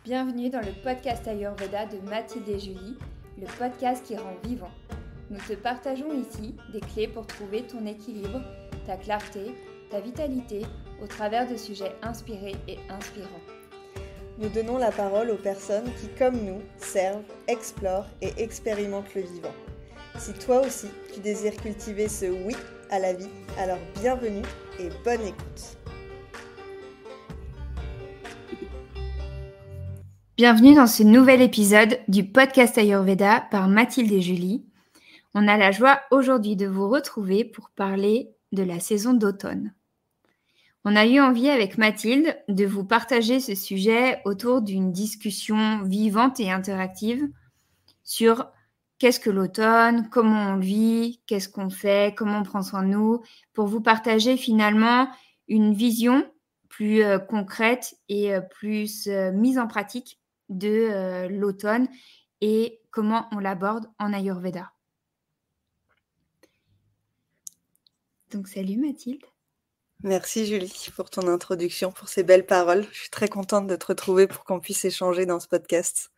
Bienvenue dans le podcast Ayurveda de Mathilde et Julie, le podcast qui rend vivant. Nous te partageons ici des clés pour trouver ton équilibre, ta clarté, ta vitalité au travers de sujets inspirés et inspirants. Nous donnons la parole aux personnes qui, comme nous, servent, explorent et expérimentent le vivant. Si toi aussi, tu désires cultiver ce oui à la vie, alors bienvenue et bonne écoute. Bienvenue dans ce nouvel épisode du podcast Ayurveda par Mathilde et Julie. On a la joie aujourd'hui de vous retrouver pour parler de la saison d'automne. On a eu envie avec Mathilde de vous partager ce sujet autour d'une discussion vivante et interactive sur qu'est-ce que l'automne, comment on le vit, qu'est-ce qu'on fait, comment on prend soin de nous, pour vous partager finalement une vision plus concrète et plus mise en pratique de l'automne et comment on l'aborde en Ayurveda. Donc salut Mathilde. Merci Julie pour ton introduction, pour ces belles paroles. Je suis très contente de te retrouver pour qu'on puisse échanger dans ce podcast.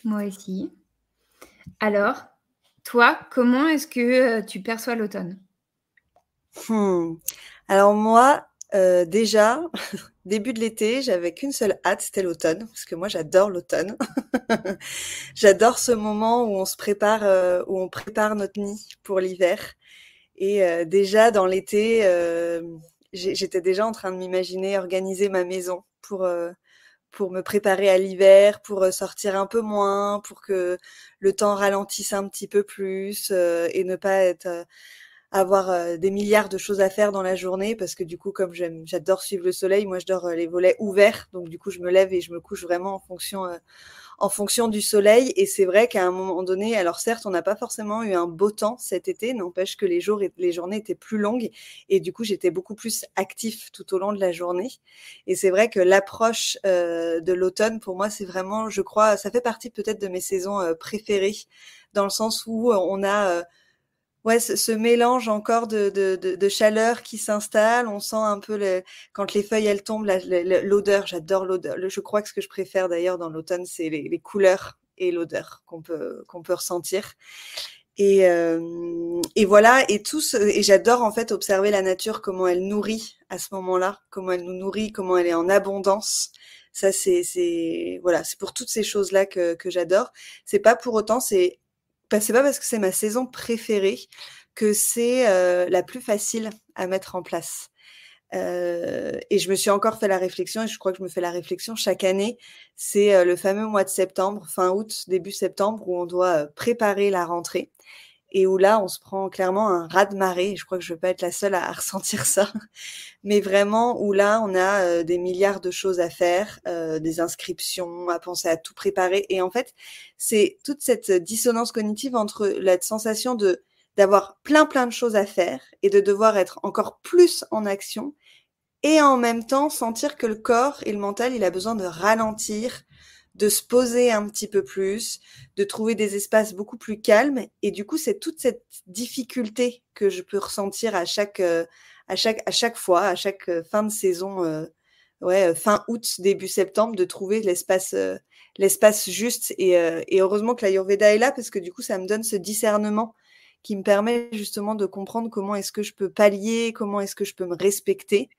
Moi aussi. Alors, toi, comment est-ce que tu perçois l'automne ? Alors moi, déjà, début de l'été, j'avais qu'une seule hâte, c'était l'automne, parce que moi j'adore l'automne. J'adore ce moment où on se prépare, où on prépare notre nid pour l'hiver. Et déjà dans l'été, j'étais déjà en train de m'imaginer organiser ma maison pour me préparer à l'hiver, pour sortir un peu moins, pour que le temps ralentisse un petit peu plus et ne pas avoir des milliards de choses à faire dans la journée, parce que du coup, comme j'adore suivre le soleil, moi je dors les volets ouverts, donc du coup je me lève et je me couche vraiment en fonction du soleil. Et c'est vrai qu'à un moment donné, alors certes, on n'a pas forcément eu un beau temps cet été, n'empêche que les journées étaient plus longues et du coup, j'étais beaucoup plus actif tout au long de la journée. Et c'est vrai que l'approche de l'automne, pour moi, c'est vraiment, je crois, ça fait partie peut-être de mes saisons préférées, dans le sens où on a ce mélange encore de chaleur qui s'installe. On sent un peu quand les feuilles elles tombent, l'odeur. J'adore l'odeur. Je crois que ce que je préfère d'ailleurs dans l'automne, c'est les couleurs et l'odeur qu'on peut ressentir. Et voilà. Et j'adore en fait observer la nature, comment elle nourrit à ce moment-là, comment elle nous nourrit, comment elle est en abondance. Ça, c'est pour toutes ces choses-là que j'adore. C'est pas pour autant, c'est pas parce que c'est ma saison préférée que c'est la plus facile à mettre en place. Et je me suis encore fait la réflexion, et je crois que je me fais la réflexion chaque année, c'est le fameux mois de septembre, fin août, début septembre, où on doit préparer la rentrée. Et où là, on se prend clairement un raz-de-marée. Je crois que je vais pas être la seule à ressentir ça. Mais vraiment, où là, on a des milliards de choses à faire, des inscriptions, à penser à tout préparer. Et en fait, c'est toute cette dissonance cognitive entre la sensation d'avoir plein de choses à faire et de devoir être encore plus en action, et en même temps sentir que le corps et le mental, il a besoin de ralentir, de se poser un petit peu plus, de trouver des espaces beaucoup plus calmes. Et du coup, c'est toute cette difficulté que je peux ressentir à chaque fois, à chaque fin de saison, fin août, début septembre, de trouver l'espace juste. Et heureusement que l'Ayurveda est là, parce que du coup, ça me donne ce discernement qui me permet justement de comprendre comment est-ce que je peux pallier, comment est-ce que je peux me respecter.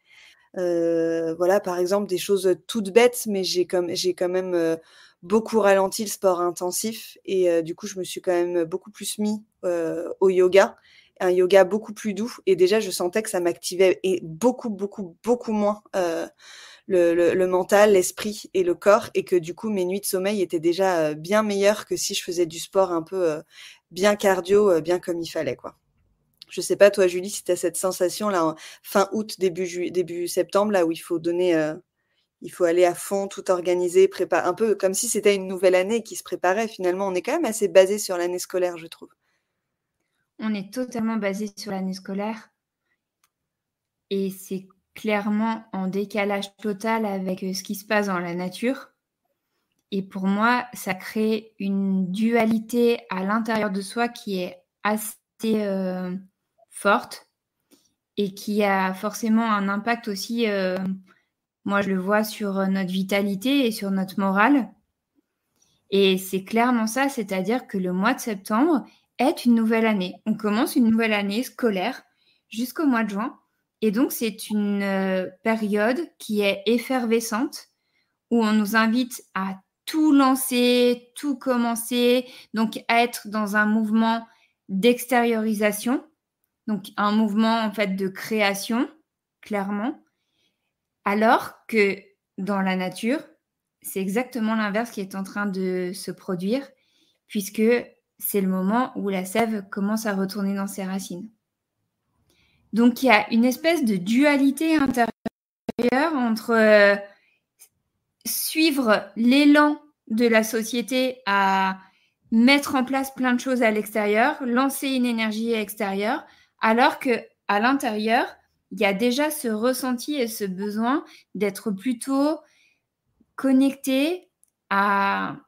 Voilà, par exemple, des choses toutes bêtes, mais j'ai quand même beaucoup ralenti le sport intensif. Et du coup, je me suis quand même beaucoup plus mis au yoga, un yoga beaucoup plus doux. Et déjà, je sentais que ça m'activait et beaucoup moins le mental, l'esprit et le corps, et que du coup, mes nuits de sommeil étaient déjà bien meilleures que si je faisais du sport un peu bien cardio, bien comme il fallait, quoi. Je sais pas, toi, Julie, si tu as cette sensation-là, fin août, début septembre, là où il faut aller à fond, tout organiser, préparer, un peu comme si c'était une nouvelle année qui se préparait. Finalement, on est quand même assez basé sur l'année scolaire, je trouve. On est totalement basé sur l'année scolaire et c'est clairement en décalage total avec ce qui se passe dans la nature. Et pour moi, ça crée une dualité à l'intérieur de soi qui est assez forte et qui a forcément un impact aussi Moi, je le vois sur notre vitalité et sur notre morale. Et c'est clairement ça, c'est-à-dire que le mois de septembre est une nouvelle année. On commence une nouvelle année scolaire jusqu'au mois de juin. Et donc, c'est une période qui est effervescente, où on nous invite à tout lancer, tout commencer, donc à être dans un mouvement d'extériorisation, donc un mouvement en fait de création, clairement, alors que dans la nature, c'est exactement l'inverse qui est en train de se produire, puisque c'est le moment où la sève commence à retourner dans ses racines. Donc il y a une espèce de dualité intérieure entre suivre l'élan de la société à mettre en place plein de choses à l'extérieur, lancer une énergie extérieure, alors que à l'intérieur, il y a déjà ce ressenti et ce besoin d'être plutôt connecté à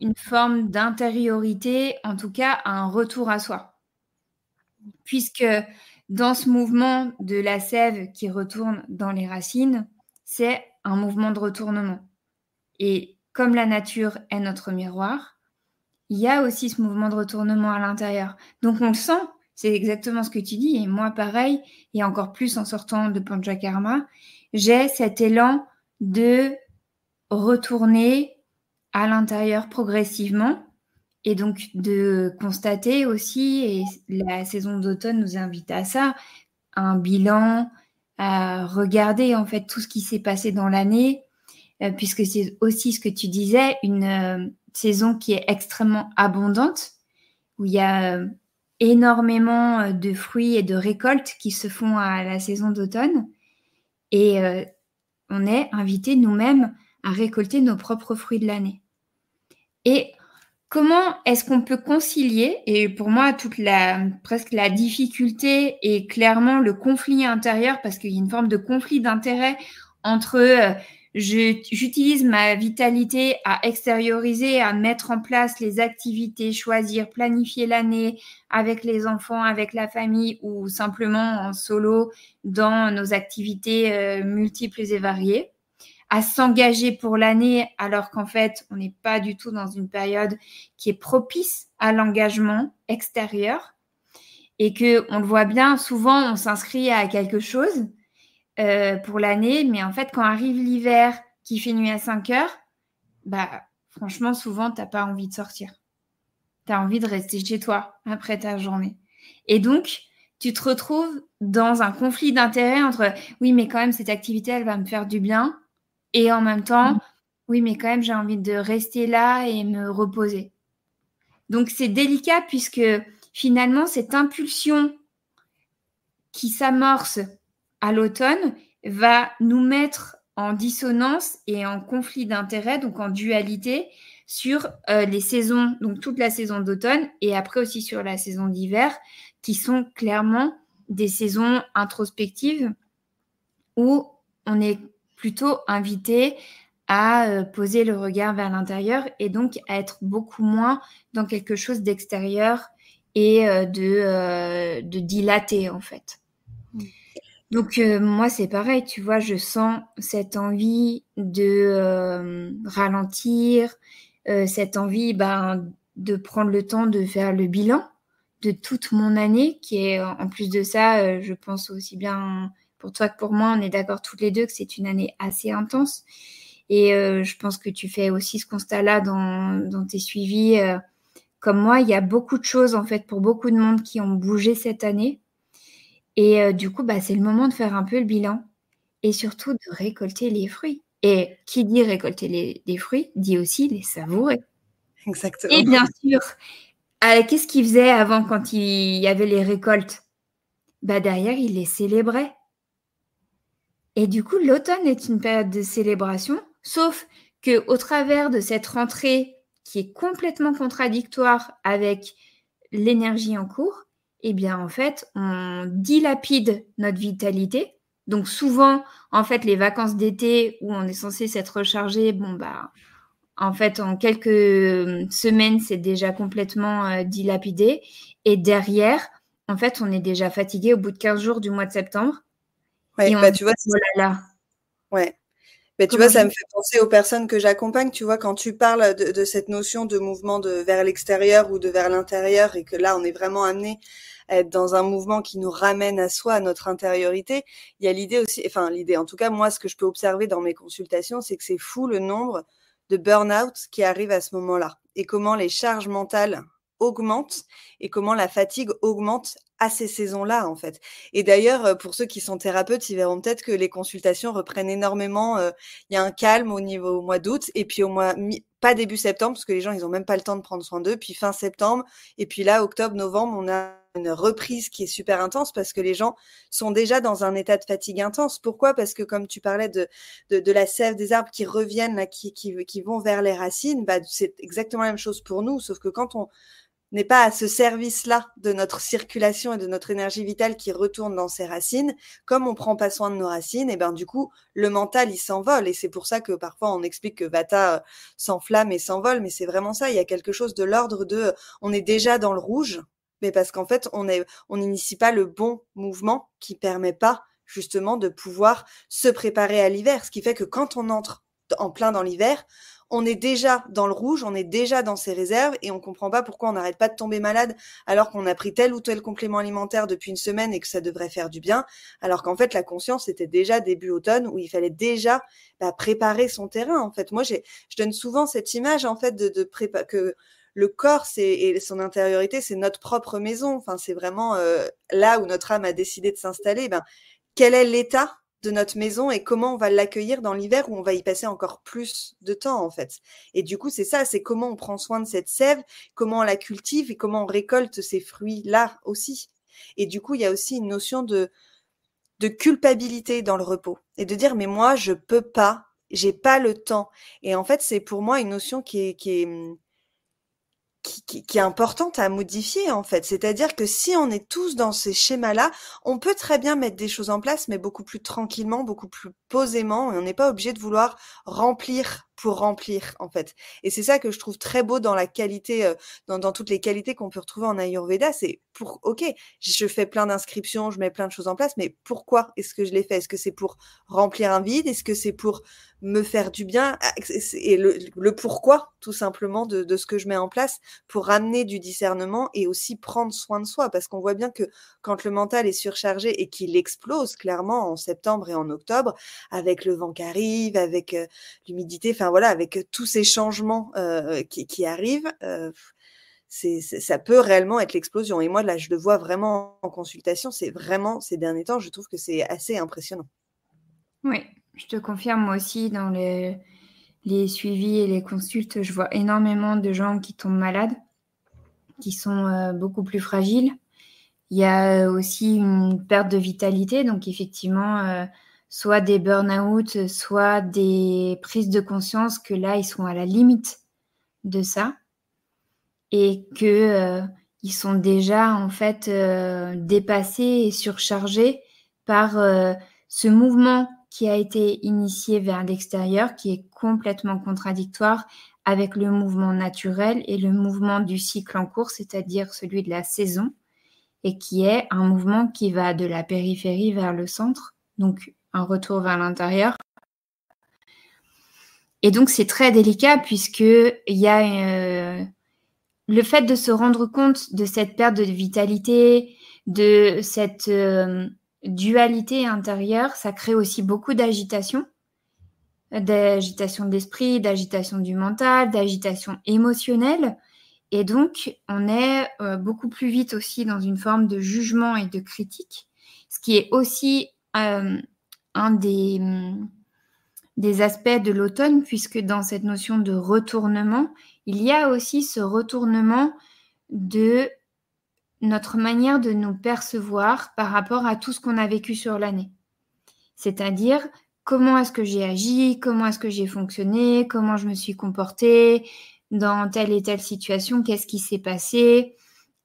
une forme d'intériorité, en tout cas à un retour à soi. Puisque dans ce mouvement de la sève qui retourne dans les racines, c'est un mouvement de retournement. Et comme la nature est notre miroir, il y a aussi ce mouvement de retournement à l'intérieur. Donc on le sent, c'est exactement ce que tu dis. Et moi, pareil, et encore plus en sortant de Panchakarma, j'ai cet élan de retourner à l'intérieur progressivement. Et donc de constater aussi, et la saison d'automne nous invite à ça, un bilan, à regarder en fait tout ce qui s'est passé dans l'année, puisque c'est aussi ce que tu disais, une saison qui est extrêmement abondante, où il y a énormément de fruits et de récoltes qui se font à la saison d'automne. Et on est invité nous-mêmes à récolter nos propres fruits de l'année. Et comment est-ce qu'on peut concilier, et pour moi, presque la difficulté et clairement le conflit intérieur, parce qu'il y a une forme de conflit d'intérêt entre j'utilise ma vitalité à extérioriser, à mettre en place les activités, choisir, planifier l'année avec les enfants, avec la famille ou simplement en solo dans nos activités multiples et variées, à s'engager pour l'année alors qu'en fait, on n'est pas du tout dans une période qui est propice à l'engagement extérieur et que on le voit bien, souvent, on s'inscrit à quelque chose pour l'année, mais en fait, quand arrive l'hiver qui fait nuit à 5 heures, bah, franchement, souvent, tu n'as pas envie de sortir. Tu as envie de rester chez toi après ta journée. Et donc, tu te retrouves dans un conflit d'intérêts entre oui, mais quand même, cette activité, elle va me faire du bien. Et en même temps, oui, mais quand même, j'ai envie de rester là et me reposer. Donc, c'est délicat puisque finalement, cette impulsion qui s'amorce à l'automne va nous mettre en dissonance et en conflit d'intérêts, donc en dualité, sur les saisons, donc toute la saison d'automne et après aussi sur la saison d'hiver, qui sont clairement des saisons introspectives où on est plutôt invité à poser le regard vers l'intérieur et donc à être beaucoup moins dans quelque chose d'extérieur et de dilaté en fait. Donc moi c'est pareil, tu vois, je sens cette envie de ralentir, cette envie de prendre le temps de faire le bilan de toute mon année qui est en plus de ça, je pense aussi bien pour toi que pour moi, on est d'accord toutes les deux que c'est une année assez intense. Et je pense que tu fais aussi ce constat-là dans tes suivis. Comme moi, il y a beaucoup de choses, en fait, pour beaucoup de monde qui ont bougé cette année. Et du coup, c'est le moment de faire un peu le bilan et surtout de récolter les fruits. Et qui dit récolter les fruits, dit aussi les savourer. Exactement. Et bien sûr, qu'est-ce qu'ils faisaient avant quand il y avait les récoltes ? Derrière, ils les célébraient. Et du coup, l'automne est une période de célébration, sauf qu'au travers de cette rentrée qui est complètement contradictoire avec l'énergie en cours, eh bien, en fait, on dilapide notre vitalité. Donc, souvent, en fait, les vacances d'été où on est censé s'être rechargé, en fait, en quelques semaines, c'est déjà complètement dilapidé. Et derrière, en fait, on est déjà fatigué au bout de 15 jours du mois de septembre. Ouais, et on tu vois, oh là là. Ouais. Mais tu vois, Comment ça je... me fait penser aux personnes que j'accompagne. Tu vois, quand tu parles de cette notion de mouvement vers l'extérieur ou de vers l'intérieur, et que là, on est vraiment amené à être dans un mouvement qui nous ramène à soi, à notre intériorité, il y a l'idée aussi, enfin l'idée, en tout cas, moi, ce que je peux observer dans mes consultations, c'est que c'est fou le nombre de burn-out qui arrivent à ce moment-là, et comment les charges mentales augmentent, et comment la fatigue augmente à ces saisons-là, en fait. Et d'ailleurs, pour ceux qui sont thérapeutes, ils verront peut-être que les consultations reprennent énormément. Il y a un calme au mois d'août, et puis pas début septembre, parce que les gens, ils ont même pas le temps de prendre soin d'eux, puis fin septembre, et puis là, octobre, novembre, on a une reprise qui est super intense parce que les gens sont déjà dans un état de fatigue intense. Pourquoi? Parce que comme tu parlais de la sève des arbres qui reviennent, là, qui vont vers les racines, bah, c'est exactement la même chose pour nous, sauf que quand on n'est pas à ce service-là de notre circulation et de notre énergie vitale qui retourne dans ses racines, comme on prend pas soin de nos racines, et ben du coup le mental il s'envole, et c'est pour ça que parfois on explique que Vata s'enflamme et s'envole, mais c'est vraiment ça. Il y a quelque chose de l'ordre de on est déjà dans le rouge, mais parce qu'en fait on n'initie pas le bon mouvement qui permet pas justement de pouvoir se préparer à l'hiver, ce qui fait que quand on entre en plein dans l'hiver, on est déjà dans le rouge, on est déjà dans ses réserves, et on comprend pas pourquoi on n'arrête pas de tomber malade alors qu'on a pris tel ou tel complément alimentaire depuis une semaine et que ça devrait faire du bien, alors qu'en fait la conscience était déjà début automne où il fallait déjà préparer son terrain. En fait, moi je donne souvent cette image en fait que le corps et son intériorité, c'est notre propre maison. Enfin, c'est vraiment là où notre âme a décidé de s'installer. Ben, quel est l'état de notre maison et comment on va l'accueillir dans l'hiver où on va y passer encore plus de temps, en fait. Et du coup, c'est ça, c'est comment on prend soin de cette sève, comment on la cultive et comment on récolte ces fruits-là aussi. Et du coup, il y a aussi une notion de culpabilité dans le repos et de dire, mais moi, je peux pas, j'ai pas le temps. Et en fait, c'est pour moi une notion qui est importante à modifier, en fait. C'est-à-dire que si on est tous dans ces schémas-là, on peut très bien mettre des choses en place, mais beaucoup plus tranquillement, beaucoup plus posément, et on n'est pas obligé de vouloir remplir pour remplir, en fait. Et c'est ça que je trouve très beau dans la qualité, dans toutes les qualités qu'on peut retrouver en Ayurveda, c'est ok, je fais plein d'inscriptions, je mets plein de choses en place, mais pourquoi est-ce que je les fais? Est-ce que c'est pour remplir un vide? Est-ce que c'est pour me faire du bien? Et le pourquoi, tout simplement, de ce que je mets en place, pour ramener du discernement et aussi prendre soin de soi. Parce qu'on voit bien que quand le mental est surchargé et qu'il explose clairement en septembre et en octobre, avec le vent qui arrive, avec l'humidité, enfin voilà, avec tous ces changements qui arrivent, ça peut réellement être l'explosion. Et moi, là, je le vois vraiment en consultation, c'est vraiment, ces derniers temps, je trouve que c'est assez impressionnant. Oui, je te confirme, moi aussi, dans les suivis et les consultes, je vois énormément de gens qui tombent malades, qui sont beaucoup plus fragiles. Il y a aussi une perte de vitalité, donc effectivement, soit des burn-out, soit des prises de conscience que là, ils sont à la limite de ça et que ils sont déjà en fait dépassés et surchargés par ce mouvement qui a été initié vers l'extérieur, qui est complètement contradictoire avec le mouvement naturel et le mouvement du cycle en cours, c'est-à-dire celui de la saison, et qui est un mouvement qui va de la périphérie vers le centre, donc un retour vers l'intérieur. Et donc c'est très délicat puisqu'il y a le fait de se rendre compte de cette perte de vitalité, de cette dualité intérieure, ça crée aussi beaucoup d'agitation d'esprit, d'agitation du mental, d'agitation émotionnelle. Et donc, on est beaucoup plus vite aussi dans une forme de jugement et de critique, ce qui est aussi un des aspects de l'automne, puisque dans cette notion de retournement, il y a aussi ce retournement de notre manière de nous percevoir par rapport à tout ce qu'on a vécu sur l'année. C'est-à-dire, comment est-ce que j'ai agi, comment est-ce que j'ai fonctionné, comment je me suis comportée dans telle et telle situation, qu'est-ce qui s'est passé.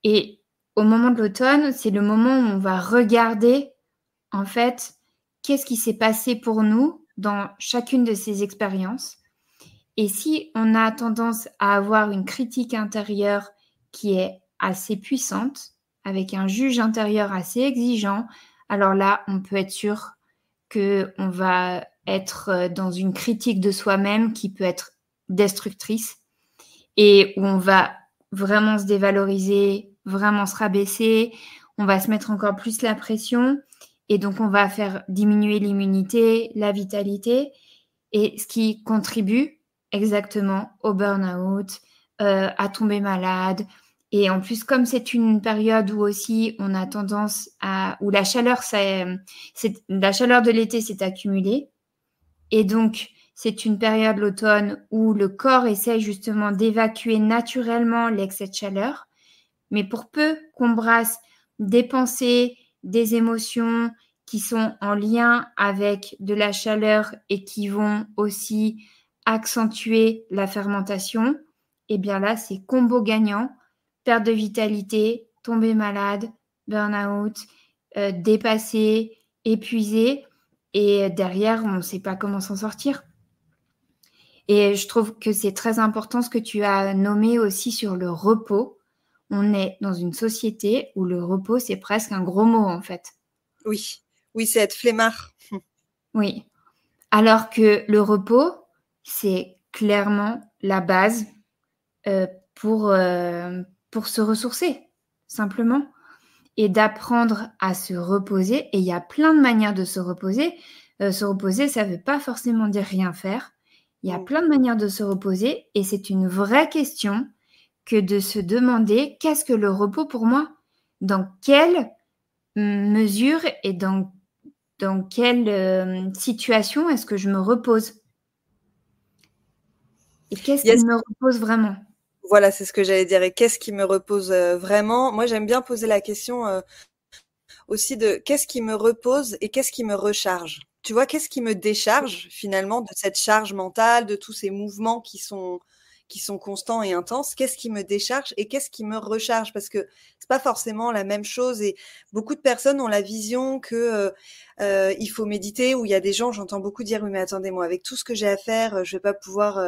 Et au moment de l'automne, c'est le moment où on va regarder, en fait, qu'est-ce qui s'est passé pour nous dans chacune de ces expériences. Et si on a tendance à avoir une critique intérieure qui est assez puissante, avec un juge intérieur assez exigeant, alors là, on peut être sûr qu'on va être dans une critique de soi-même qui peut être destructrice et où on va vraiment se dévaloriser, vraiment se rabaisser, on va se mettre encore plus la pression et donc on va faire diminuer l'immunité, la vitalité et ce qui contribue exactement au burn-out, à tomber malade. Et en plus, comme c'est une période où aussi on a tendance à... où la chaleur, la chaleur de l'été s'est accumulée. Et donc, c'est une période, l'automne, où le corps essaie justement d'évacuer naturellement l'excès de chaleur. Mais pour peu qu'on brasse des pensées, des émotions qui sont en lien avec de la chaleur et qui vont aussi accentuer la fermentation, et bien là, c'est combo gagnant, perte de vitalité, tomber malade, burn-out, dépassé, épuisé, et derrière, on ne sait pas comment s'en sortir. Et je trouve que c'est très important ce que tu as nommé aussi sur le repos. On est dans une société où le repos, c'est presque un gros mot, en fait. Oui, oui, c'est être flemmard. Oui. Alors que le repos, c'est clairement la base euh, pour, euh, pour se ressourcer, simplement. Et d'apprendre à se reposer. Et il y a plein de manières de se reposer. Se reposer, ça ne veut pas forcément dire rien faire. Il y a plein de manières de se reposer. Et c'est une vraie question que de se demander qu'est-ce que le repos pour moi? Dans quelle mesure et dans quelle situation est-ce que je me repose? Et qu'est-ce qui Yes. me repose vraiment? Voilà, c'est ce que j'allais dire. Et qu'est-ce qui me repose vraiment? Moi, j'aime bien poser la question aussi de qu'est-ce qui me repose et qu'est-ce qui me recharge? Tu vois, qu'est-ce qui me décharge finalement de cette charge mentale, de tous ces mouvements qui sont constants et intenses? Qu'est-ce qui me décharge et qu'est-ce qui me recharge? Parce que c'est pas forcément la même chose et beaucoup de personnes ont la vision que il faut méditer, ou il y a des gens, j'entends beaucoup dire, oui, mais attendez, moi, avec tout ce que j'ai à faire, je vais pas pouvoir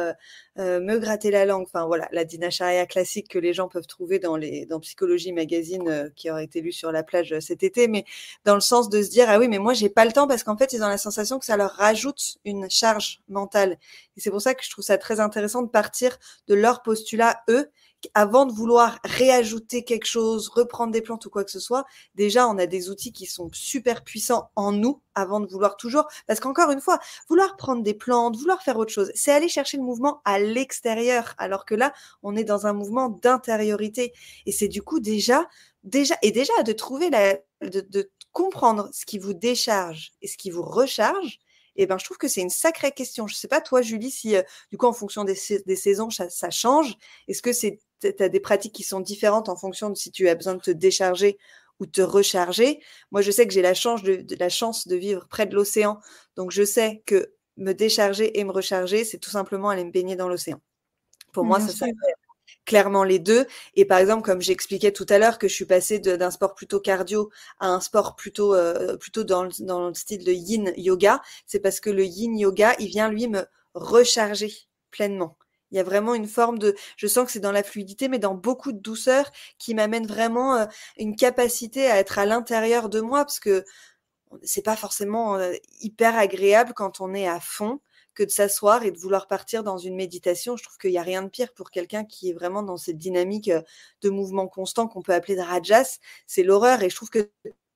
me gratter la langue. Enfin, voilà, la dinacharya classique que les gens peuvent trouver dans Psychologie Magazine, qui aurait été lu sur la plage cet été, mais dans le sens de se dire, ah oui, mais moi, j'ai pas le temps, parce qu'en fait, ils ont la sensation que ça leur rajoute une charge mentale. Et c'est pour ça que je trouve ça très intéressant de partir de leur postulat, eux, avant de vouloir réajouter quelque chose, reprendre des plantes ou quoi que ce soit. Déjà, on a des outils qui sont super puissants en nous avant de vouloir toujours, parce qu'encore une fois, vouloir prendre des plantes, vouloir faire autre chose, c'est aller chercher le mouvement à l'extérieur, alors que là, on est dans un mouvement d'intériorité. Et c'est du coup déjà de trouver de comprendre ce qui vous décharge et ce qui vous recharge. Et ben, je trouve que c'est une sacrée question. Je sais pas, toi, Julie, si du coup, en fonction des saisons, ça change. Est-ce que tu as des pratiques qui sont différentes en fonction de si tu as besoin de te décharger ou te recharger? Moi, je sais que j'ai la chance de vivre près de l'océan. Donc, je sais que me décharger et me recharger, c'est tout simplement aller me baigner dans l'océan. Pour moi, Bien ça sûr. s'appelle clairement les deux. Et par exemple, comme j'expliquais tout à l'heure que je suis passée d'un sport plutôt cardio à un sport plutôt dans le style de yin yoga, c'est parce que le yin yoga, il vient lui me recharger pleinement. Il y a vraiment une forme je sens que c'est dans la fluidité, mais dans beaucoup de douceur, qui m'amène vraiment une capacité à être à l'intérieur de moi, parce que c'est pas forcément hyper agréable quand on est à fond que de s'asseoir et de vouloir partir dans une méditation. Je trouve qu'il y a rien de pire pour quelqu'un qui est vraiment dans cette dynamique de mouvement constant qu'on peut appeler de rajas. C'est l'horreur, et je trouve que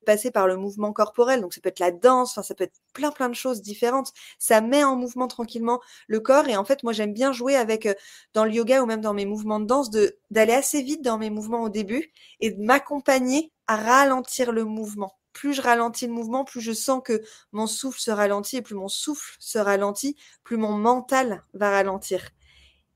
passer par le mouvement corporel, donc ça peut être la danse, enfin ça peut être plein de choses différentes. Ça met en mouvement tranquillement le corps, et en fait moi j'aime bien jouer avec dans le yoga ou même dans mes mouvements de danse d'aller assez vite dans mes mouvements au début et de m'accompagner à ralentir le mouvement. Plus je ralentis le mouvement, plus je sens que mon souffle se ralentit, et plus mon souffle se ralentit, plus mon mental va ralentir.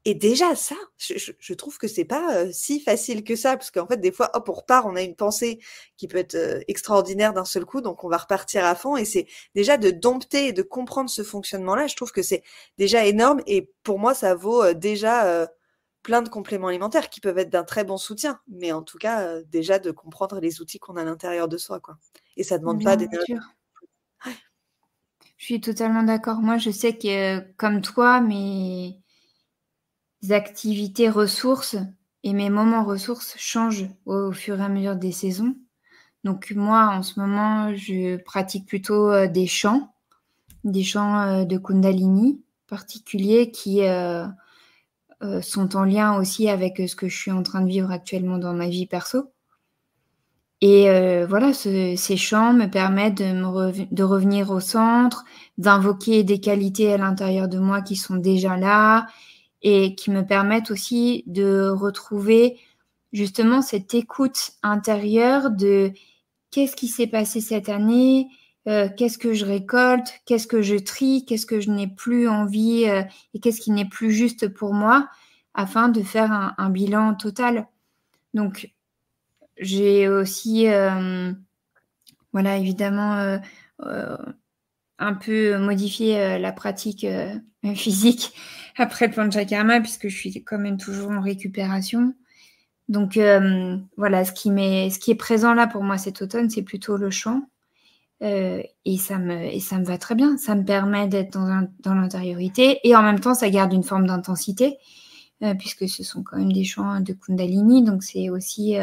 Et déjà ça, je trouve que c'est pas si facile que ça, parce qu'en fait des fois, hop, on repart, on a une pensée qui peut être extraordinaire d'un seul coup, donc on va repartir à fond. Et c'est déjà de dompter et de comprendre ce fonctionnement-là, je trouve que c'est déjà énorme. Et pour moi, ça vaut déjà plein de compléments alimentaires qui peuvent être d'un très bon soutien, mais en tout cas déjà de comprendre les outils qu'on a à l'intérieur de soi, quoi. Et ça demande pas Bien d'énergie. sûr. Je suis totalement d'accord. Moi, je sais que comme toi, mes activités ressources et mes moments ressources changent au fur et à mesure des saisons. Donc moi, en ce moment, je pratique plutôt des chants. des chants de Kundalini particuliers qui sont en lien aussi avec ce que je suis en train de vivre actuellement dans ma vie perso. Et voilà, ces chants me permettent de revenir au centre, d'invoquer des qualités à l'intérieur de moi qui sont déjà là et qui me permettent aussi de retrouver justement cette écoute intérieure de qu'est-ce qui s'est passé cette année, qu'est-ce que je récolte, qu'est-ce que je trie, qu'est-ce que je n'ai plus envie et qu'est-ce qui n'est plus juste pour moi, afin de faire un bilan total. Donc, j'ai aussi, voilà, évidemment, un peu modifié la pratique physique après le Panchakarma, puisque je suis quand même toujours en récupération. Donc, voilà, ce qui est présent là pour moi cet automne, c'est plutôt le chant. Et ça me va très bien. Ça me permet d'être dans l'intériorité et en même temps, ça garde une forme d'intensité puisque ce sont quand même des chants de Kundalini. Donc, c'est aussi,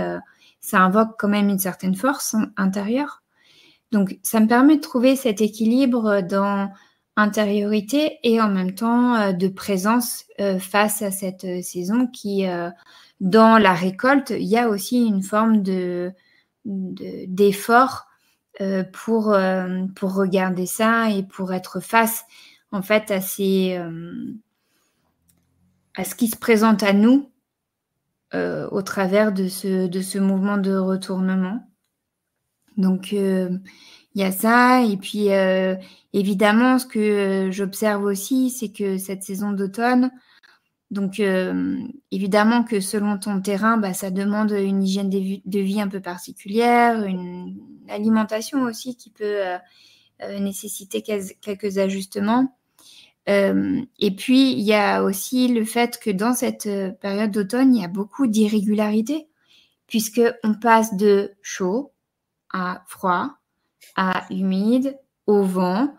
ça invoque quand même une certaine force intérieure. Donc, ça me permet de trouver cet équilibre dans intériorité et en même temps de présence face à cette saison qui, dans la récolte, il y a aussi une forme d'effort pour regarder ça et pour être face en fait à ce qui se présente à nous au travers de ce mouvement de retournement. Donc il y a ça et puis évidemment ce que j'observe aussi c'est que cette saison d'automne, donc évidemment que selon ton terrain, ça demande une hygiène de vie un peu particulière, une alimentation aussi qui peut nécessiter quelques ajustements. Et puis, il y a aussi le fait que dans cette période d'automne, il y a beaucoup d'irrégularités, puisqu'on passe de chaud à froid, à humide, au vent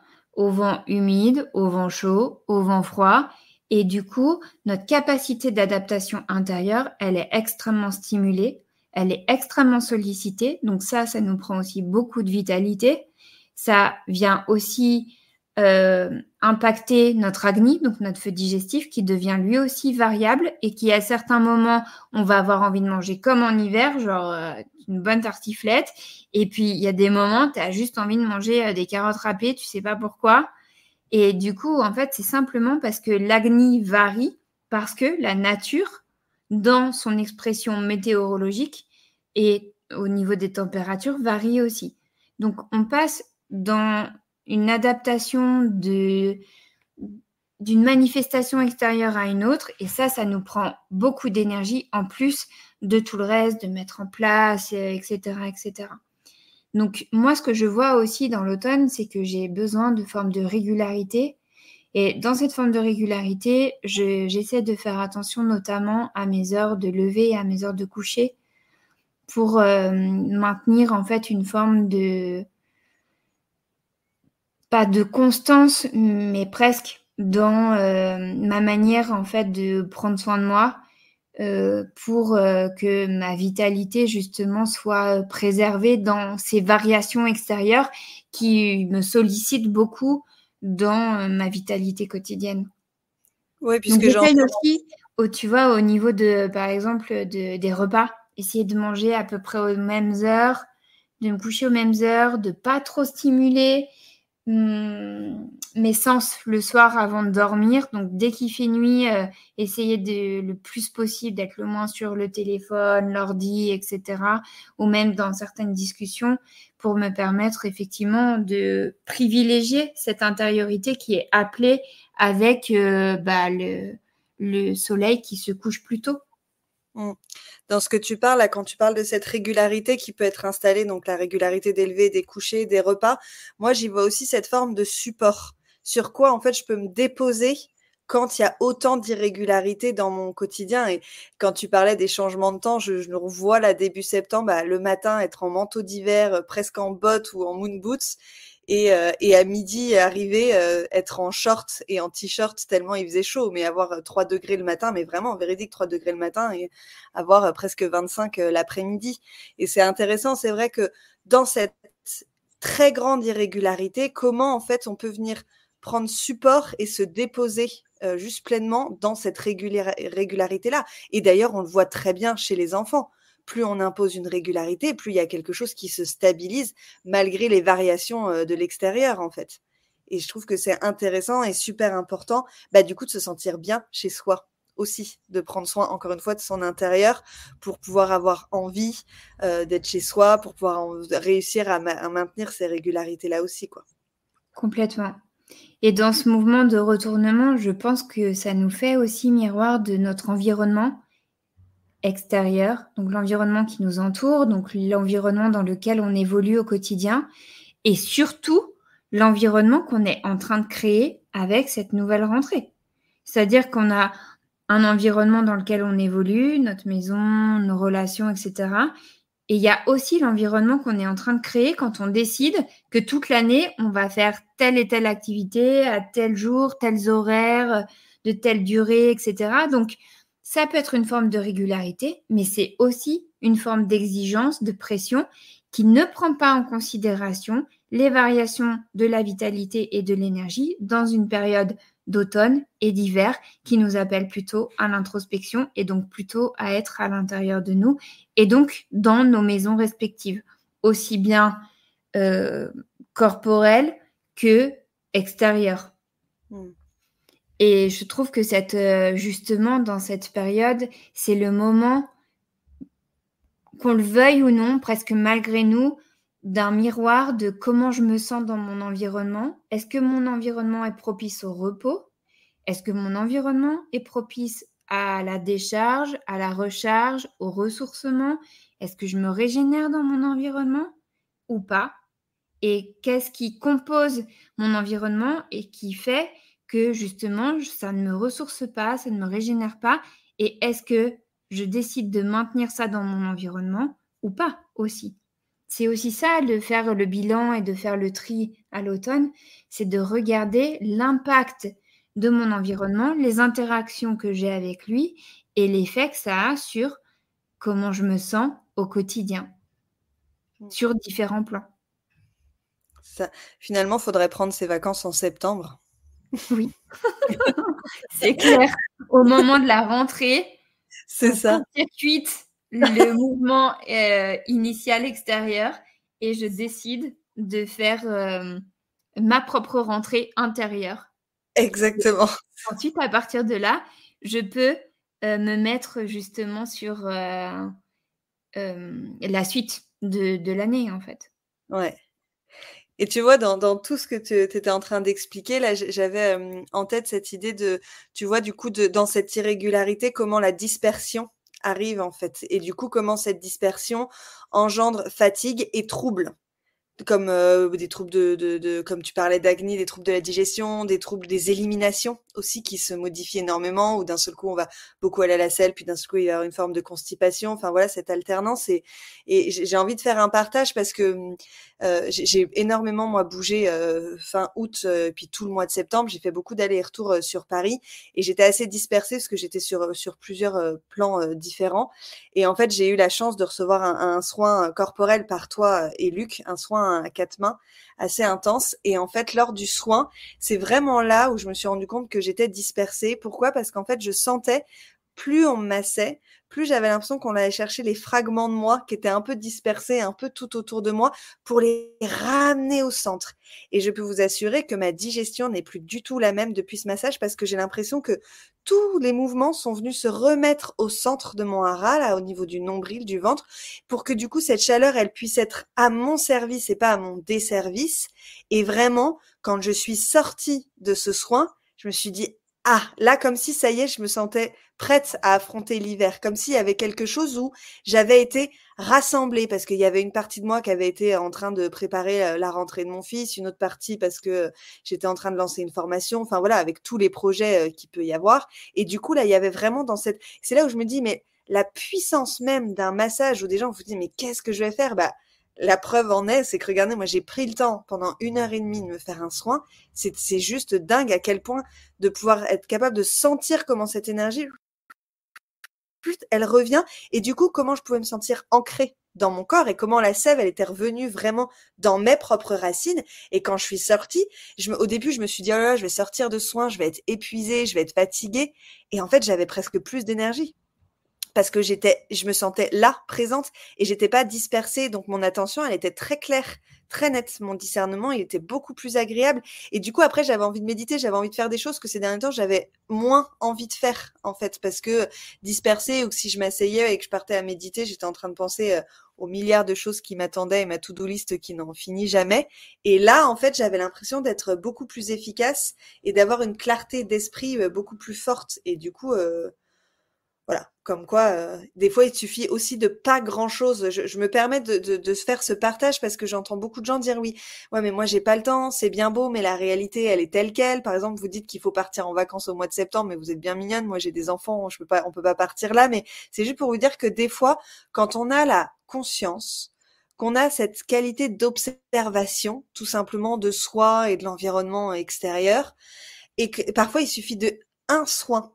humide, au vent chaud, au vent froid. Et du coup, notre capacité d'adaptation intérieure, elle est extrêmement stimulée, elle est extrêmement sollicitée. Donc ça nous prend aussi beaucoup de vitalité. Ça vient aussi impacter notre Agni, donc notre feu digestif, qui devient lui aussi variable et qui, à certains moments, on va avoir envie de manger comme en hiver, genre une bonne tartiflette. Et puis, il y a des moments, tu as juste envie de manger des carottes râpées, tu sais pas pourquoi. Et du coup, en fait, c'est simplement parce que l'Agni varie, parce que la nature, dans son expression météorologique et au niveau des températures, varie aussi. Donc, on passe dans une adaptation d'une manifestation extérieure à une autre, et ça nous prend beaucoup d'énergie, en plus de tout le reste, de mettre en place, etc., etc. Donc, moi, ce que je vois aussi dans l'automne, c'est que j'ai besoin de forme de régularité. Et dans cette forme de régularité, j'essaie de faire attention notamment à mes heures de lever et à mes heures de coucher pour maintenir en fait une forme de, pas de constance, mais presque dans ma manière en fait de prendre soin de moi pour que ma vitalité justement soit préservée dans ces variations extérieures qui me sollicitent beaucoup dans ma vitalité quotidienne. Oui, Donc puisque j'essaye j'entends. aussi, tu vois, au niveau de, par exemple, des repas, essayer de manger à peu près aux mêmes heures, de me coucher aux mêmes heures, de pas trop stimuler mes sens le soir avant de dormir. Donc, dès qu'il fait nuit, essayer le plus possible d'être le moins sur le téléphone, l'ordi, etc. Ou même dans certaines discussions pour me permettre effectivement de privilégier cette intériorité qui est appelée avec le soleil qui se couche plus tôt. Dans ce que tu parles, là, quand tu parles de cette régularité qui peut être installée, donc la régularité des levées, des couchers, des repas, moi j'y vois aussi cette forme de support. Sur quoi en fait je peux me déposer quand il y a autant d'irrégularités dans mon quotidien. Et quand tu parlais des changements de temps, je me revois là début septembre, le matin être en manteau d'hiver, presque en bottes ou en moon boots. Et à midi, arriver, être en short et en t-shirt tellement il faisait chaud, mais avoir 3 degrés le matin, mais vraiment véridique 3 degrés le matin et avoir presque 25 l'après-midi. Et c'est intéressant, c'est vrai que dans cette très grande irrégularité, comment en fait on peut venir prendre support et se déposer juste pleinement dans cette régularité-là. Et d'ailleurs, on le voit très bien chez les enfants. Plus on impose une régularité, plus il y a quelque chose qui se stabilise malgré les variations de l'extérieur, en fait. Et je trouve que c'est intéressant et super important, du coup, de se sentir bien chez soi aussi, de prendre soin, encore une fois, de son intérieur pour pouvoir avoir envie d'être chez soi, pour pouvoir réussir à maintenir ces régularités-là aussi, quoi. Complètement. Et dans ce mouvement de retournement, je pense que ça nous fait aussi miroir de notre environnement extérieur, donc l'environnement qui nous entoure, donc l'environnement dans lequel on évolue au quotidien, et surtout l'environnement qu'on est en train de créer avec cette nouvelle rentrée. C'est-à-dire qu'on a un environnement dans lequel on évolue, notre maison, nos relations, etc. Et il y a aussi l'environnement qu'on est en train de créer quand on décide que toute l'année, on va faire telle et telle activité, à tel jour, tels horaires, de telle durée, etc. Donc, ça peut être une forme de régularité, mais c'est aussi une forme d'exigence, de pression qui ne prend pas en considération les variations de la vitalité et de l'énergie dans une période d'automne et d'hiver qui nous appelle plutôt à l'introspection et donc plutôt à être à l'intérieur de nous et donc dans nos maisons respectives, aussi bien corporelles que extérieures. Et je trouve que justement, dans cette période, c'est le moment, qu'on le veuille ou non, presque malgré nous, d'un miroir de comment je me sens dans mon environnement. Est-ce que mon environnement est propice au repos? Est-ce que mon environnement est propice à la décharge, à la recharge, au ressourcement? Est-ce que je me régénère dans mon environnement ou pas? Et qu'est-ce qui compose mon environnement et qui fait que justement, ça ne me ressource pas, ça ne me régénère pas? Et est-ce que je décide de maintenir ça dans mon environnement ou pas aussi? C'est aussi ça, de faire le bilan et de faire le tri à l'automne, c'est de regarder l'impact de mon environnement, les interactions que j'ai avec lui et l'effet que ça a sur comment je me sens au quotidien, sur différents plans. Ça, finalement, il faudrait prendre ses vacances en septembre. Oui, c'est clair. Au moment de la rentrée, c'est ça. Court-circuite le mouvement initial extérieur et je décide de faire ma propre rentrée intérieure. Exactement. Ensuite, à partir de là, je peux me mettre justement sur la suite de l'année, en fait. Ouais. Et tu vois, dans tout ce que tu étais en train d'expliquer, là, j'avais en tête cette idée de, tu vois, du coup, dans cette irrégularité, comment la dispersion arrive, en fait. Et du coup, comment cette dispersion engendre fatigue et trouble. Comme des troubles comme tu parlais d'acné, des troubles de la digestion, des troubles des éliminations aussi qui se modifient énormément, où d'un seul coup on va beaucoup aller à la selle, puis d'un seul coup il y a une forme de constipation. Enfin voilà, cette alternance et j'ai envie de faire un partage parce que j'ai énormément moi bougé fin août puis tout le mois de septembre. J'ai fait beaucoup d'allers-retours sur Paris et j'étais assez dispersée parce que j'étais sur plusieurs plans différents. Et en fait, j'ai eu la chance de recevoir un soin corporel par toi et Luc, un soin à 4 mains assez intense. Et en fait, lors du soin, c'est vraiment là où je me suis rendu compte que j'étais dispersée. Pourquoi? Parce qu'en fait, je sentais, plus on me massait, plus j'avais l'impression qu'on allait chercher les fragments de moi qui étaient un peu dispersés, un peu tout autour de moi, pour les ramener au centre. Et je peux vous assurer que ma digestion n'est plus du tout la même depuis ce massage parce que j'ai l'impression que tous les mouvements sont venus se remettre au centre de mon hara, là, au niveau du nombril, du ventre, pour que du coup, cette chaleur, elle puisse être à mon service et pas à mon desservice. Et vraiment, quand je suis sortie de ce soin, je me suis dit, ah, là, comme si, ça y est, je me sentais prête à affronter l'hiver, comme s'il y avait quelque chose où j'avais été rassemblée, parce qu'il y avait une partie de moi qui avait été en train de préparer la rentrée de mon fils, une autre partie parce que j'étais en train de lancer une formation, enfin voilà, avec tous les projets qu'il peut y avoir. Et du coup, là, il y avait vraiment c'est là où je me dis, mais la puissance même d'un massage où des gens vous disent, mais qu'est-ce que je vais faire? La preuve en est, c'est que regardez, moi j'ai pris le temps pendant 1 heure et demie de me faire un soin. C'est juste dingue à quel point de pouvoir être capable de sentir comment cette énergie, elle revient et du coup comment je pouvais me sentir ancrée dans mon corps et comment la sève, elle était revenue vraiment dans mes propres racines. Et quand je suis sortie, au début, je me suis dit, oh là là, je vais sortir de soins, je vais être épuisée, je vais être fatiguée. Et en fait, j'avais presque plus d'énergie parce que je me sentais là, présente, et j'étais pas dispersée. Donc mon attention, elle était très claire, très nette. Mon discernement, il était beaucoup plus agréable. Et du coup, après, j'avais envie de méditer, j'avais envie de faire des choses que ces derniers temps, j'avais moins envie de faire, en fait, parce que dispersée, ou que si je m'asseyais et que je partais à méditer, j'étais en train de penser aux milliards de choses qui m'attendaient et ma to-do list qui n'en finit jamais. Et là, en fait, j'avais l'impression d'être beaucoup plus efficace et d'avoir une clarté d'esprit beaucoup plus forte. Et du coup, voilà, comme quoi, des fois, il suffit aussi de pas grand-chose. Je me permets de faire ce partage parce que j'entends beaucoup de gens dire oui, ouais, mais moi j'ai pas le temps, c'est bien beau, mais la réalité, elle est telle quelle. Par exemple, vous dites qu'il faut partir en vacances au mois de septembre, mais vous êtes bien mignonne. Moi, j'ai des enfants, on peut pas partir là. Mais c'est juste pour vous dire que des fois, quand on a la conscience, qu'on a cette qualité d'observation, tout simplement de soi et de l'environnement extérieur, et que parfois il suffit de un soin.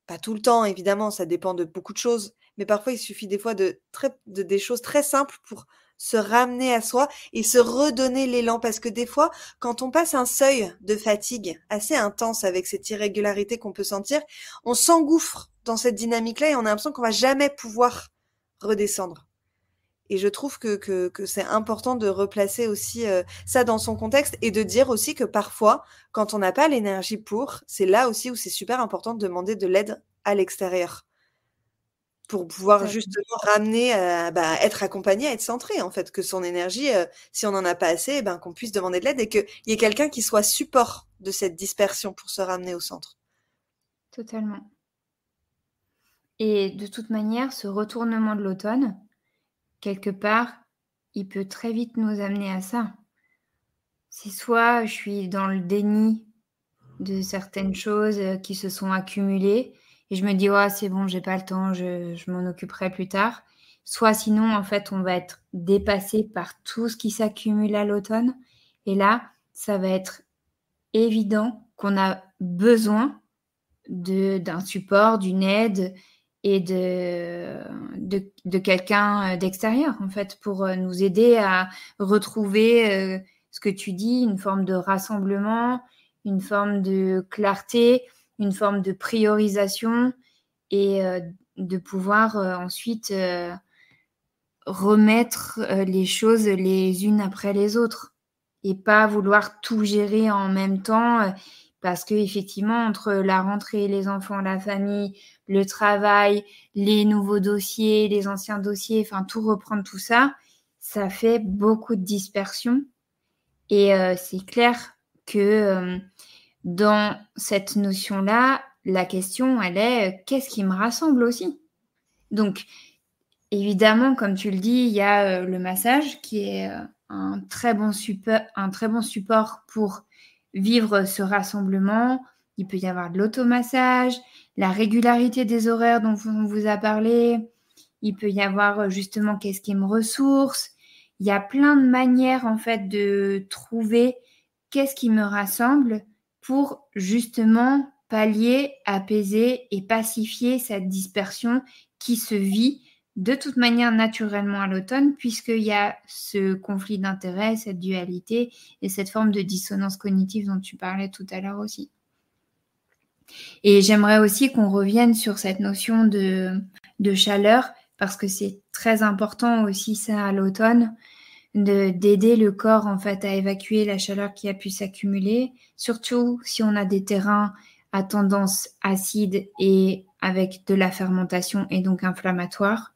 Pas tout le temps, évidemment, ça dépend de beaucoup de choses, mais parfois il suffit des fois de des choses très simples pour se ramener à soi et se redonner l'élan. Parce que des fois, quand on passe un seuil de fatigue assez intense avec cette irrégularité qu'on peut sentir, on s'engouffre dans cette dynamique-là et on a l'impression qu'on va jamais pouvoir redescendre. Et je trouve que c'est important de replacer aussi ça dans son contexte et de dire aussi que parfois, quand on n'a pas l'énergie pour, c'est là aussi où c'est super important de demander de l'aide à l'extérieur pour pouvoir justement ramener, être accompagné, à être centré en fait, que son énergie, si on n'en a pas assez, qu'on puisse demander de l'aide et qu'il y ait quelqu'un qui soit support de cette dispersion pour se ramener au centre. Totalement. Et de toute manière, ce retournement de l'automne, quelque part, il peut très vite nous amener à ça. C'est soit je suis dans le déni de certaines choses qui se sont accumulées et je me dis ouais, c'est bon, j'ai pas le temps, je m'en occuperai plus tard. Soit sinon, en fait, on va être dépassé par tout ce qui s'accumule à l'automne. Et là, ça va être évident qu'on a besoin d'un support, d'une aide et de quelqu'un d'extérieur, en fait, pour nous aider à retrouver ce que tu dis, une forme de rassemblement, une forme de clarté, une forme de priorisation et de pouvoir ensuite remettre les choses les unes après les autres et pas vouloir tout gérer en même temps parce que effectivement entre la rentrée, les enfants, la famille, le travail, les nouveaux dossiers, les anciens dossiers, enfin tout reprendre tout ça, ça fait beaucoup de dispersion et c'est clair que dans cette notion-là, la question elle est qu'est-ce qui me rassemble aussi? Donc évidemment, comme tu le dis, il y a le massage qui est un très bon support pour vivre ce rassemblement. Il peut y avoir de l'automassage, la régularité des horaires dont on vous a parlé. Il peut y avoir justement qu'est-ce qui me ressource. Il y a plein de manières en fait de trouver qu'est-ce qui me rassemble pour justement pallier, apaiser et pacifier cette dispersion qui se vit de toute manière naturellement à l'automne, puisqu'il y a ce conflit d'intérêts, cette dualité et cette forme de dissonance cognitive dont tu parlais tout à l'heure aussi. Et j'aimerais aussi qu'on revienne sur cette notion de chaleur, parce que c'est très important aussi ça à l'automne, d'aider le corps en fait à évacuer la chaleur qui a pu s'accumuler, surtout si on a des terrains à tendance acide et avec de la fermentation et donc inflammatoire.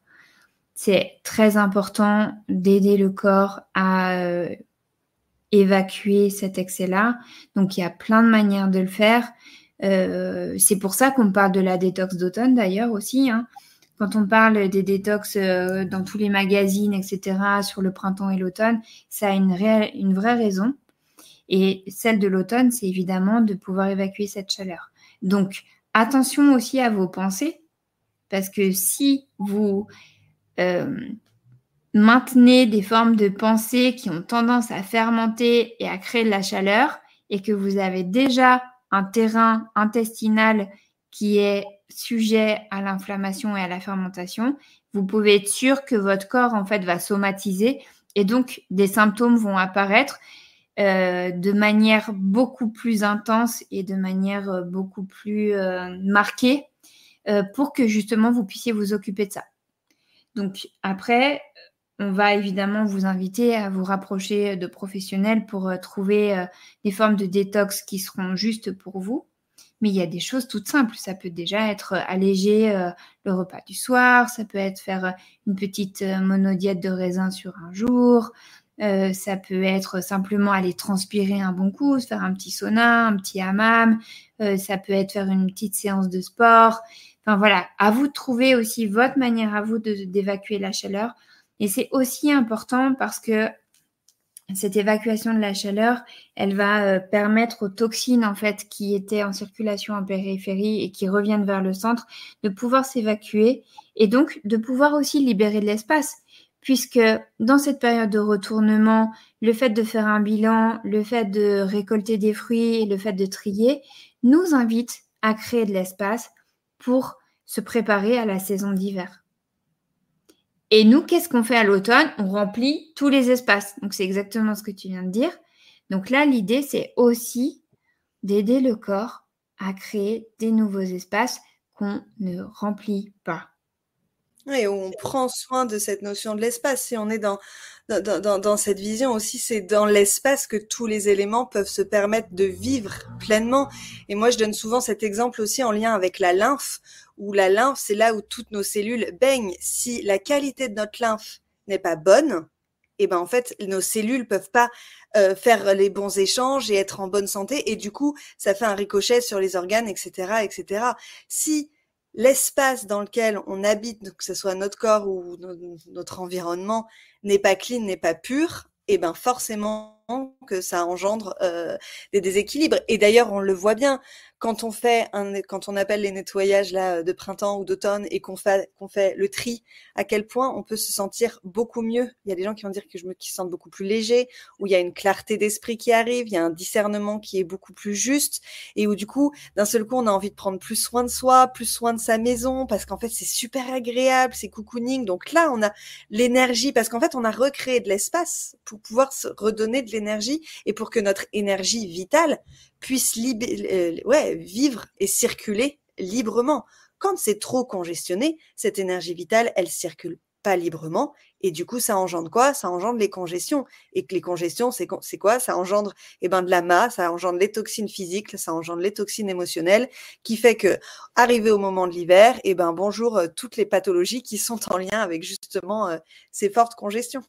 C'est très important d'aider le corps à évacuer cet excès-là. Donc, il y a plein de manières de le faire. C'est pour ça qu'on parle de la détox d'automne d'ailleurs aussi. Hein. Quand on parle des détox dans tous les magazines, etc., sur le printemps et l'automne, ça a une vraie raison. Et celle de l'automne, c'est évidemment de pouvoir évacuer cette chaleur. Donc, attention aussi à vos pensées, parce que si vous maintenez des formes de pensée qui ont tendance à fermenter et à créer de la chaleur et que vous avez déjà un terrain intestinal qui est sujet à l'inflammation et à la fermentation, vous pouvez être sûr que votre corps en fait va somatiser et donc des symptômes vont apparaître de manière beaucoup plus intense et de manière beaucoup plus marquée pour que justement vous puissiez vous occuper de ça. Donc après, on va évidemment vous inviter à vous rapprocher de professionnels pour trouver des formes de détox qui seront justes pour vous. Mais il y a des choses toutes simples. Ça peut déjà être alléger le repas du soir, ça peut être faire une petite monodiète de raisin sur un jour, ça peut être simplement aller transpirer un bon coup, se faire un petit sauna, un petit hammam, ça peut être faire une petite séance de sport. Enfin voilà, à vous de trouver aussi votre manière à vous d'évacuer la chaleur. Et c'est aussi important parce que cette évacuation de la chaleur, elle va permettre aux toxines en fait qui étaient en circulation en périphérie et qui reviennent vers le centre de pouvoir s'évacuer et donc de pouvoir aussi libérer de l'espace. Puisque dans cette période de retournement, le fait de faire un bilan, le fait de récolter des fruits, le fait de trier, nous invite à créer de l'espace pour se préparer à la saison d'hiver. Et nous, qu'est-ce qu'on fait à l'automne? On remplit tous les espaces. Donc, c'est exactement ce que tu viens de dire. Donc là, l'idée, c'est aussi d'aider le corps à créer des nouveaux espaces qu'on ne remplit pas. Oui, on prend soin de cette notion de l'espace. Si on est dans cette vision aussi, c'est dans l'espace que tous les éléments peuvent se permettre de vivre pleinement. Et moi, je donne souvent cet exemple aussi en lien avec la lymphe, où la lymphe, c'est là où toutes nos cellules baignent. Si la qualité de notre lymphe n'est pas bonne, et ben en fait, nos cellules peuvent pas faire les bons échanges et être en bonne santé. Et du coup, ça fait un ricochet sur les organes, etc., etc. Si l'espace dans lequel on habite, que ce soit notre corps ou notre environnement, n'est pas clean, n'est pas pur, et ben forcément que ça engendre des déséquilibres. Et d'ailleurs, on le voit bien quand on appelle les nettoyages là de printemps ou d'automne et qu'on fait le tri, à quel point on peut se sentir beaucoup mieux. Il y a des gens qui vont dire qu'ils se sentent beaucoup plus légers, où il y a une clarté d'esprit qui arrive, il y a un discernement qui est beaucoup plus juste, et où du coup, d'un seul coup, on a envie de prendre plus soin de soi, plus soin de sa maison, parce qu'en fait, c'est super agréable, c'est cocooning. Donc là, on a l'énergie, parce qu'en fait, on a recréé de l'espace pour pouvoir se redonner de l'énergie et pour que notre énergie vitale puisse vivre et circuler librement. Quand c'est trop congestionné, cette énergie vitale, elle circule pas librement et du coup, ça engendre quoi? Ça engendre les congestions. Et que les congestions, c'est quoi? Ça engendre de la masse, ça engendre les toxines physiques, ça engendre les toxines émotionnelles, qui fait que, arrivé au moment de l'hiver, bonjour toutes les pathologies qui sont en lien avec justement ces fortes congestions.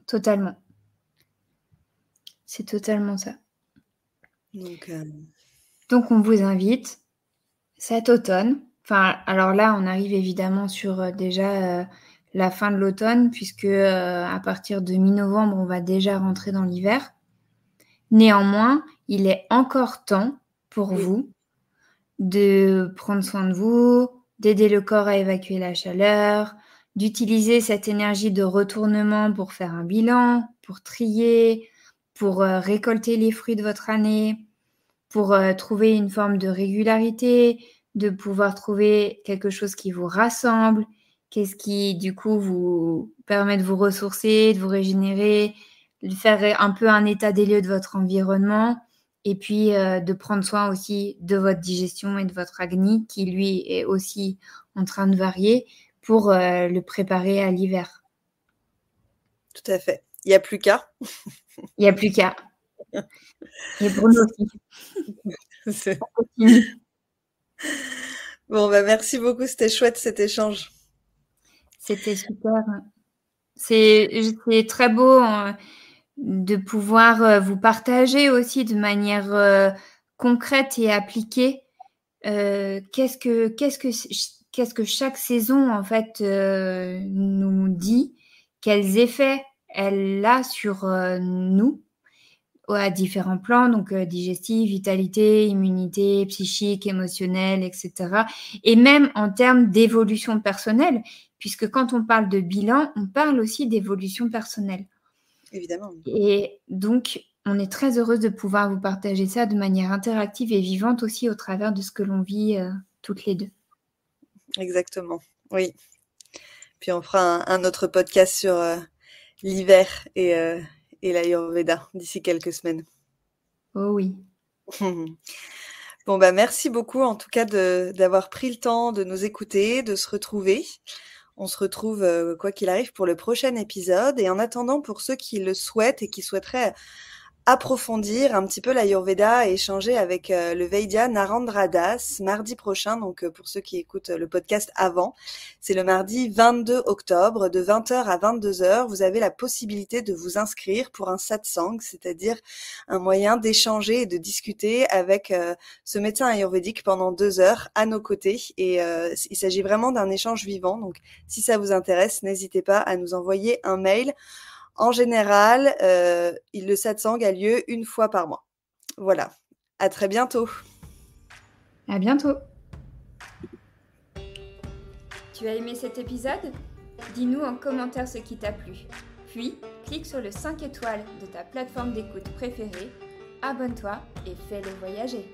Totalement. C'est totalement ça. Donc, on vous invite cet automne. Enfin, alors là, on arrive évidemment sur déjà la fin de l'automne, puisque à partir de mi-novembre, on va déjà rentrer dans l'hiver. Néanmoins, il est encore temps pour vous de prendre soin de vous, d'aider le corps à évacuer la chaleur, d'utiliser cette énergie de retournement pour faire un bilan, pour trier, pour récolter les fruits de votre année, pour trouver une forme de régularité, de pouvoir trouver quelque chose qui vous rassemble, qu'est-ce qui du coup vous permet de vous ressourcer, de vous régénérer, de faire un peu un état des lieux de votre environnement et puis de prendre soin aussi de votre digestion et de votre agni qui lui est aussi en train de varier pour le préparer à l'hiver. Tout à fait. Il n'y a plus qu'à. Il n'y a plus qu'à. Et pour nous aussi. Bon, merci beaucoup. C'était chouette cet échange. C'était super. C'est très beau de pouvoir vous partager aussi de manière concrète et appliquée qu'est-ce que chaque saison en fait nous dit, quels effets elle a sur nous à différents plans, donc digestif, vitalité, immunité, psychique, émotionnel, etc. Et même en termes d'évolution personnelle, puisque quand on parle de bilan, on parle aussi d'évolution personnelle. Évidemment. Et donc, on est très heureuse de pouvoir vous partager ça de manière interactive et vivante aussi au travers de ce que l'on vit toutes les deux. Exactement, oui. Puis on fera un autre podcast sur l'hiver et l'Ayurveda d'ici quelques semaines. Oh oui. Bon, bah merci beaucoup en tout cas d'avoir pris le temps de nous écouter, de se retrouver. On se retrouve, quoi qu'il arrive, pour le prochain épisode. Et en attendant, pour ceux qui le souhaitent et qui souhaiteraient approfondir un petit peu l'Ayurveda et échanger avec le Vaidya Narendra Das mardi prochain. Donc pour ceux qui écoutent le podcast avant, c'est le mardi 22 octobre de 20h à 22h. Vous avez la possibilité de vous inscrire pour un satsang, c'est-à-dire un moyen d'échanger et de discuter avec ce médecin ayurvédique pendant 2 heures à nos côtés. Et il s'agit vraiment d'un échange vivant. Donc si ça vous intéresse, n'hésitez pas à nous envoyer un mail. En général, le satsang a lieu 1 fois par mois. Voilà. À très bientôt. À bientôt. Tu as aimé cet épisode ? Dis-nous en commentaire ce qui t'a plu. Puis, clique sur le 5 étoiles de ta plateforme d'écoute préférée, abonne-toi et fais-le voyager.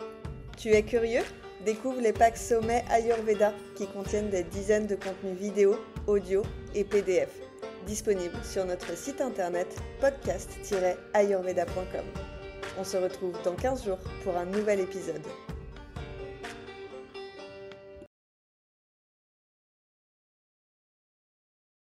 Tu es curieux ? Découvre les packs Sommet Ayurveda qui contiennent des dizaines de contenus vidéo, audio et PDF. Disponible sur notre site internet podcast-ayurveda.com. On se retrouve dans 15 jours pour un nouvel épisode.